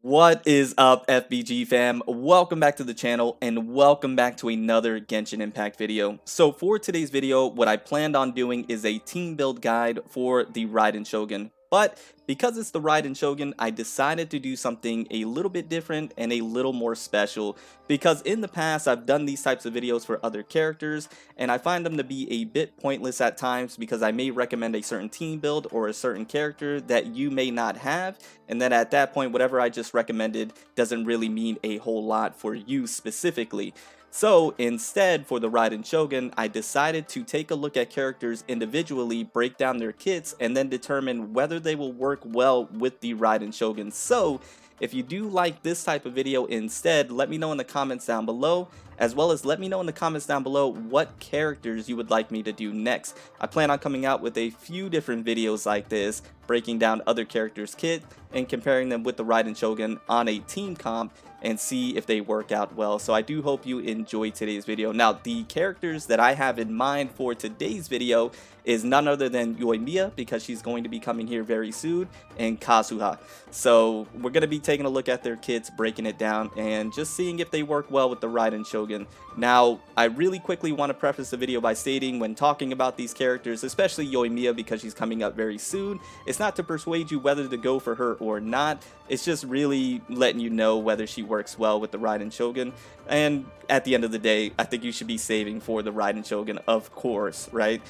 What is up, FBG fam? Welcome back to the channel and welcome back to another Genshin Impact video. So for today's video, what I planned on doing is a team build guide for the Raiden Shogun. But because it's the Raiden Shogun, I decided to do something a little bit different and a little more special. Because in the past, I've done these types of videos for other characters, and I find them to be a bit pointless at times because I may recommend a certain team build or a certain character that you may not have, and then at that point, whatever I just recommended doesn't really mean a whole lot for you specifically. So instead, for the Raiden Shogun, I decided to take a look at characters individually, break down their kits, and then determine whether they will work well with the Raiden Shogun. So if you do like this type of video instead, let me know in the comments down below, as well as let me know in the comments down below what characters you would like me to do next. I plan on coming out with a few different videos like this, breaking down other characters' kit and comparing them with the Raiden Shogun on a team comp and see if they work out well. So I do hope you enjoyed today's video. Now, the characters that I have in mind for today's video is none other than Yoimiya, because she's going to be coming here very soon, and Kazuha. So we're going to be taking a look at their kits, breaking it down, and just seeing if they work well with the Raiden Shogun. Now, I really quickly want to preface the video by stating, when talking about these characters, especially Yoimiya because she's coming up very soon, it's not to persuade you whether to go for her or not. It's just really letting you know whether she works well with the Raiden Shogun. And at the end of the day, I think you should be saving for the Raiden Shogun, of course, right?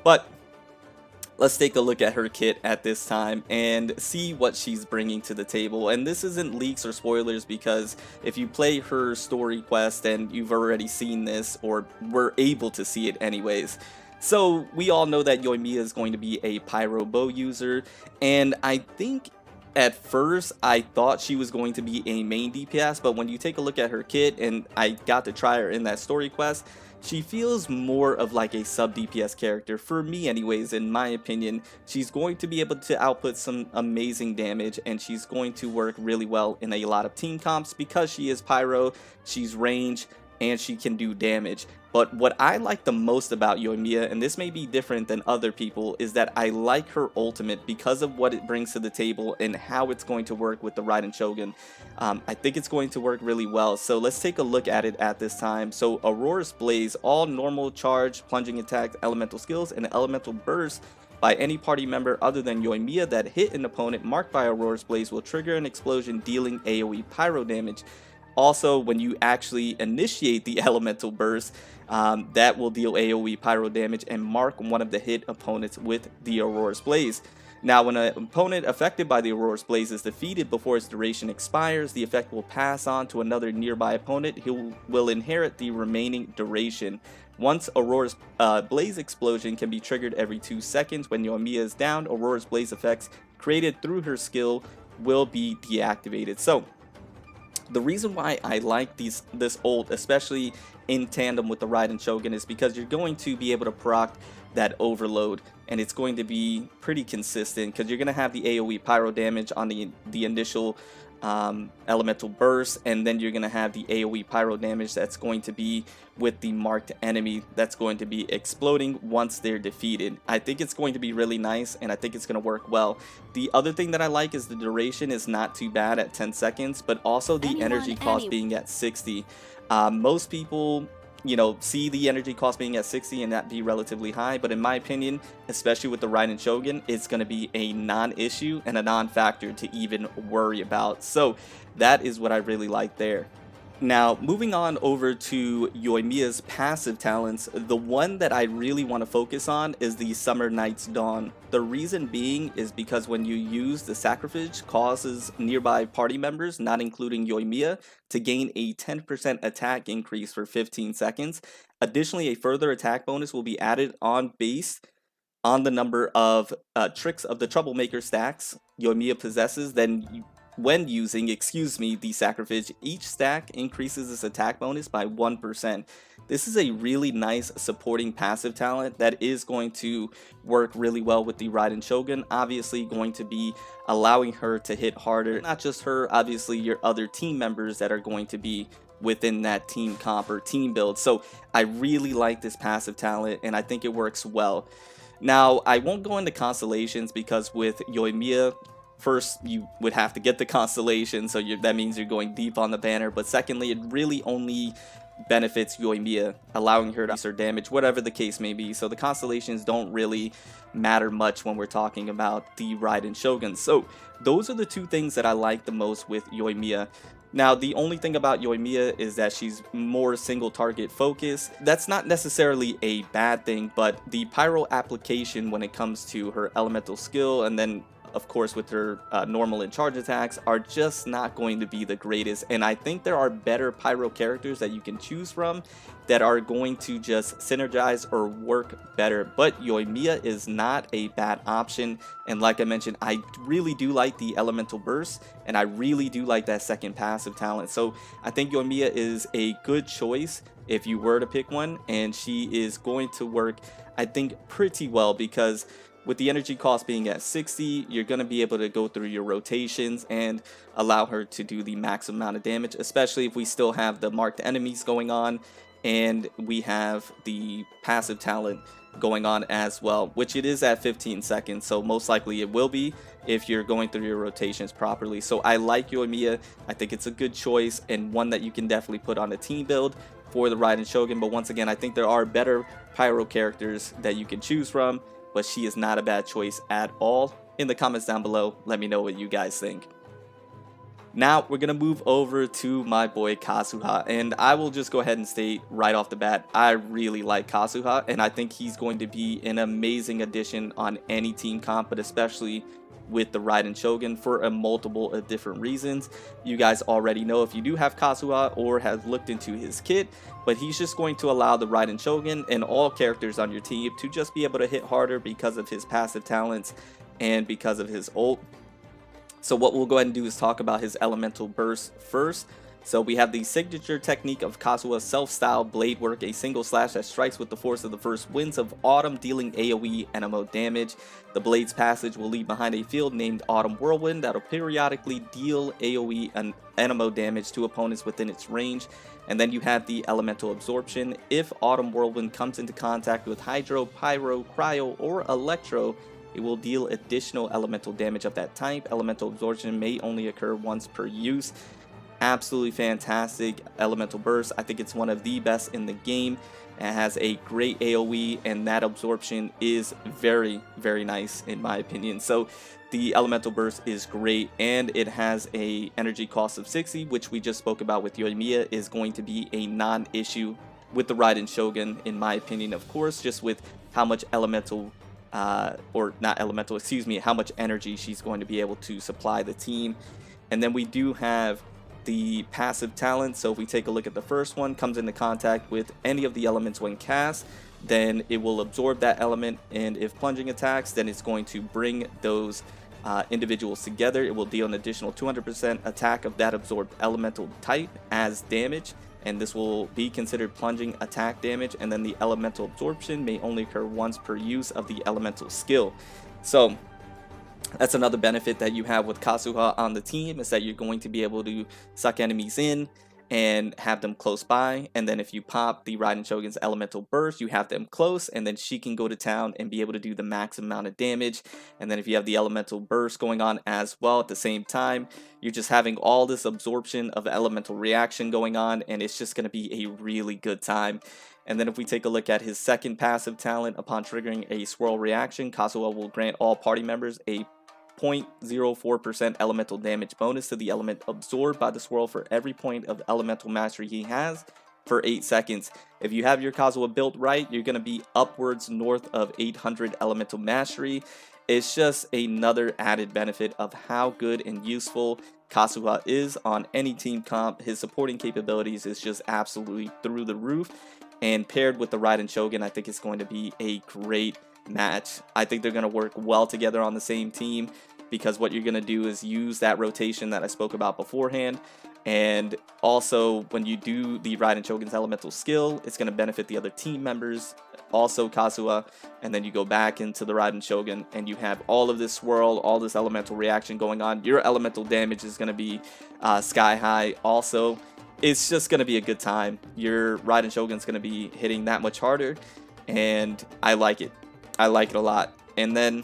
But let's take a look at her kit at this time and see what she's bringing to the table. And this isn't leaks or spoilers, because if you play her story quest, and you've already seen this, or were able to see it anyways. So we all know that Yoimiya is going to be a pyro bow user, and I think at first I thought she was going to be a main DPS, but when you take a look at her kit, and I got to try her in that story quest, she feels more of like a sub DPS character, for me anyways. In my opinion, she's going to be able to output some amazing damage, and she's going to work really well in a lot of team comps because she is pyro, she's range, and she can do damage. But what I like the most about Yoimiya, and this may be different than other people, is that I like her ultimate because of what it brings to the table and how it's going to work with the Raiden Shogun. I think it's going to work really well. So let's take a look at it at this time. So Aurora's Blaze, all normal charge, plunging attack, elemental skills, and elemental burst by any party member other than Yoimiya that hit an opponent marked by Aurora's Blaze will trigger an explosion, dealing AoE pyro damage. Also, when you actually initiate the elemental burst, that will deal AoE pyro damage and mark one of the hit opponents with the Aurora's Blaze. Now, when an opponent affected by the Aurora's Blaze is defeated before its duration expires, the effect will pass on to another nearby opponent who will inherit the remaining duration. Once Aurora's Blaze explosion can be triggered every 2 seconds. When Yoimiya is down, Aurora's Blaze effects created through her skill will be deactivated. So the reason why I like this ult, especially in tandem with the Raiden Shogun, is because you're going to be able to proc that overload, and it's going to be pretty consistent because you're going to have the AoE pyro damage on the initial elemental burst, and then you're going to have the AoE pyro damage that's going to be with the marked enemy that's going to be exploding once they're defeated. I think it's going to be really nice, and I think it's going to work well. The other thing that I like is the duration is not too bad at 10 seconds, but also the energy cost being at 60. Most people, you know, see the energy cost being at 60 and that be relatively high, but in my opinion, especially with the Raiden Shogun, it's going to be a non-issue and a non-factor to even worry about. So that is what I really like there. Now, moving on over to Yoimiya's passive talents, the one that I really want to focus on is the Summer Night's Dawn. The reason being is because when you use the sacrifice, causes nearby party members, not including Yoimiya, to gain a 10% attack increase for 15 seconds. Additionally, a further attack bonus will be added on based on the number of tricks of the Troublemaker stacks Yoimiya possesses. Then when using, the sacrifice, each stack increases its attack bonus by 1%. This is a really nice supporting passive talent that is going to work really well with the Raiden Shogun. Obviously going to be allowing her to hit harder. Not just her, obviously your other team members that are going to be within that team comp or team build. So I really like this passive talent, and I think it works well. Now, I won't go into constellations because with Yoimiya, first, you would have to get the constellation, so that means you're going deep on the banner. But secondly, it really only benefits Yoimiya, allowing her to increase her damage, whatever the case may be. So the constellations don't really matter much when we're talking about the Raiden Shogun. So those are the two things that I like the most with Yoimiya. Now, the only thing about Yoimiya is that she's more single target focused. That's not necessarily a bad thing, but the pyro application when it comes to her elemental skill, and then of course with her normal and charge attacks, are just not going to be the greatest. And I think there are better pyro characters that you can choose from that are going to just synergize or work better. But Yoimiya is not a bad option, and like I mentioned, I really do like the elemental burst, and I really do like that second passive talent. So I think Yoimiya is a good choice if you were to pick one, and she is going to work, I think, pretty well, because with the energy cost being at 60, you're going to be able to go through your rotations and allow her to do the max amount of damage, especially if we still have the marked enemies going on and we have the passive talent going on as well, which it is at 15 seconds, so most likely it will be if you're going through your rotations properly. So I like Yoimiya. I think it's a good choice and one that you can definitely put on a team build for the Raiden Shogun. But once again, I think there are better pyro characters that you can choose from, but she is not a bad choice at all. In the comments down below, let me know what you guys think. Now we're gonna move over to my boy Kazuha, and I will just go ahead and state right off the bat, I really like Kazuha, and I think he's going to be an amazing addition on any team comp, but especially with the Raiden Shogun for a multiple of different reasons. You guys already know if you do have Kazuha or have looked into his kit, but he's just going to allow the Raiden Shogun and all characters on your team to just be able to hit harder because of his passive talents and because of his ult. So what we'll go ahead and do is talk about his elemental burst first. So we have the signature technique of Kazuha's self-styled blade work, a single slash that strikes with the force of the first winds of autumn, dealing AoE NMO damage. The blade's passage will leave behind a field named Autumn Whirlwind that will periodically deal AoE and NMO damage to opponents within its range. And then you have the elemental absorption. If Autumn Whirlwind comes into contact with Hydro, Pyro, Cryo, or Electro, it will deal additional elemental damage of that type. Elemental absorption may only occur once per use. Absolutely fantastic elemental burst. I think it's one of the best in the game. It has a great AoE, and that absorption is very, very nice in my opinion. So the elemental burst is great, and it has a energy cost of 60, which we just spoke about with Yoimiya, is going to be a non-issue with the Raiden Shogun in my opinion, of course, just with how much elemental or not elemental, excuse me, how much energy she's going to be able to supply the team. And then we do have the passive talent. So if we take a look at the first one, comes into contact with any of the elements when cast, then it will absorb that element, and if plunging attacks, then it's going to bring those individuals together. It will deal an additional 200% attack of that absorbed elemental type as damage, and this will be considered plunging attack damage. And then the elemental absorption may only occur once per use of the elemental skill. So that's another benefit that you have with Kazuha on the team, is that you're going to be able to suck enemies in and have them close by. And then if you pop the Raiden Shogun's elemental burst, you have them close, and then she can go to town and be able to do the max amount of damage. And then if you have the elemental burst going on as well at the same time, you're just having all this absorption of elemental reaction going on, and it's just going to be a really good time. And then if we take a look at his second passive talent, upon triggering a swirl reaction, Kazuha will grant all party members a 0.04% elemental damage bonus to the element absorbed by the swirl for every point of elemental mastery he has for 8 seconds. If you have your Kazuha built right, you're going to be upwards north of 800 elemental mastery. It's just another added benefit of how good and useful Kazuha is on any team comp. His supporting capabilities is just absolutely through the roof, and paired with the Raiden Shogun, I think it's going to be a great match. I think they're going to work well together on the same team, because what you're going to do is use that rotation that I spoke about beforehand. And also, when you do the Raiden Shogun's elemental skill, it's going to benefit the other team members, also Kazuha. And then you go back into the Raiden Shogun and you have all of this swirl, all this elemental reaction going on. Your elemental damage is going to be sky high also. It's just going to be a good time. Your Raiden Shogun's going to be hitting that much harder, and I like it. I like it a lot. And then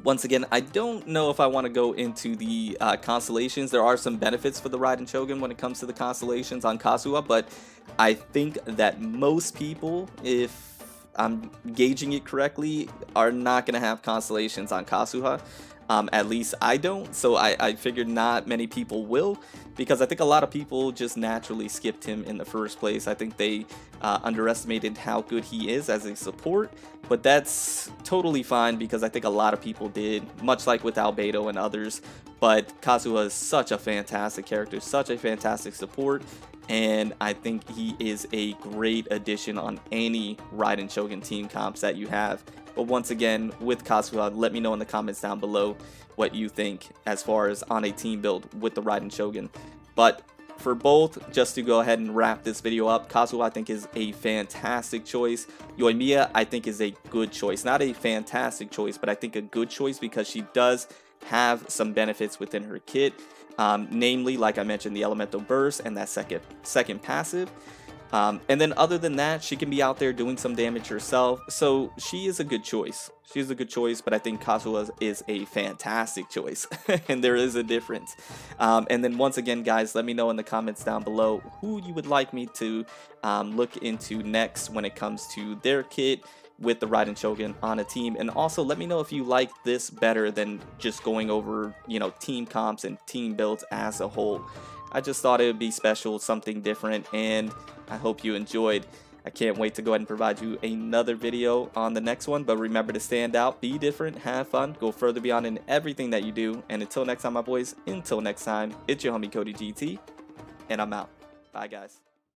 Once again, I don't know if I want to go into the constellations. There are some benefits for the Raiden Shogun when it comes to the constellations on Kazuha, but I think that most people, if I'm gauging it correctly, are not going to have constellations on Kazuha. At least I don't, so I figured not many people will, because I think a lot of people just naturally skipped him in the first place. I think they underestimated how good he is as a support, but that's totally fine because I think a lot of people did, much like with Albedo and others. But Kazuha is such a fantastic character, such a fantastic support, and I think he is a great addition on any Raiden Shogun team comps that you have. But once again, with Kazuha, let me know in the comments down below what you think as far as on a team build with the Raiden Shogun. But for both, just to go ahead and wrap this video up, Kazuha I think is a fantastic choice. Yoimiya I think is a good choice. Not a fantastic choice, but I think a good choice because she does have some benefits within her kit. Namely, like I mentioned, the elemental burst and that second passive. And then other than that, she can be out there doing some damage herself. So she is a good choice. She's a good choice, but I think Kazuha is a fantastic choice. And there is a difference. And then once again, guys, let me know in the comments down below who you would like me to look into next when it comes to their kit with the Raiden Shogun on a team. And also let me know if you like this better than just going over, you know, team comps and team builds as a whole. I just thought it would be special, something different, and I hope you enjoyed. I can't wait to go ahead and provide you another video on the next one, but remember to stand out, be different, have fun, go further beyond in everything that you do, and until next time, my boys, until next time, it's your homie Cody GT, and I'm out. Bye, guys.